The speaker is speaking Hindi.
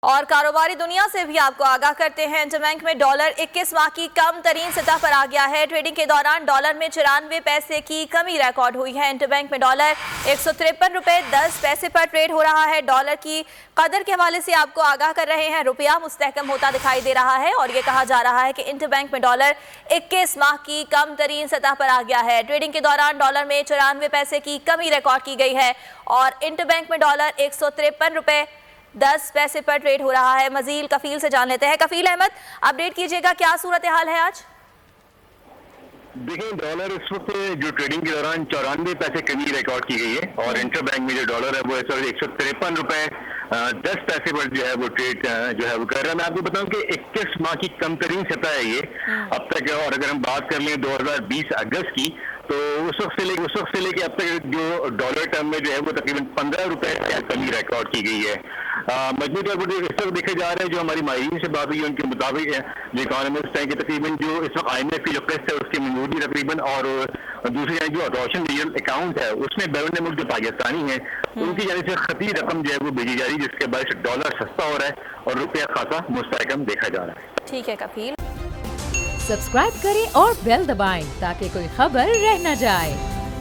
और कारोबारी दुनिया से भी आपको आगाह करते हैं। इंटरबैंक में डॉलर 21 माह की कम तरीन सतह पर आ गया है। ट्रेडिंग के दौरान डॉलर में 94 पैसे की कमी रिकॉर्ड हुई है। इंटरबैंक में डॉलर 153 रुपए 10 पैसे पर ट्रेड हो रहा है। डॉलर की कदर के हवाले से आपको आगाह कर रहे हैं। रुपया मुस्तहकम होता दिखाई दे रहा है और ये कहा जा रहा है कि इंटरबैंक में डॉलर 21 माह की कम तरीन सतह पर आ गया है। ट्रेडिंग के दौरान डॉलर में 94 पैसे की कमी रिकॉर्ड की गई है और इंटरबैंक में डॉलर 153 रुपए 10 पैसे पर ट्रेड हो रहा है। मजीद कफील से जान लेते हैं। कफील अहमद, अपडेट कीजिएगा, क्या सूरत हाल है आज? देखिए, डॉलर इस वक्त जो ट्रेडिंग के दौरान 94 पैसे कमी रिकॉर्ड की गई है और इंटरबैंक में जो डॉलर है वो इस वक्त 153 रुपए 10 पैसे पर जो है वो ट्रेड जो है वो कर रहा है। मैं आपको बताऊं कि 21 माह की कम तरीन सतह है ये अब तक। और अगर हम बात कर लें 2020 अगस्त की, तो उस वक्त से लेके अब तक जो डॉलर टर्म में जो है वो तकरीबन 15 रुपए कमी रिकॉर्ड की गई है। मजबूत तौर पर इस वक्त देखे जा रहे हैं, जो हमारी माहिरीन से बात हुई उनके मुताबिक जो इकोनॉमिस्ट हैं कि तकरीबन जो इस वक्त IMF की जो किस्त है उसकी मंजूरी तकरीबन, और दूसरी जानी जो रोशन रीजनल अकाउंट है उसमें बैरून मुल्क जो पाकिस्तानी है उनकी जानी से खती रकम जो है वो भेजी जा रही है, जिसके बायस डॉलर सस्ता हो रहा है और रुपया खासा मुस्तहकम देखा जा रहा है। ठीक है कफील, सब्सक्राइब करें और बेल दबाएं ताकि कोई खबर रह न जाए।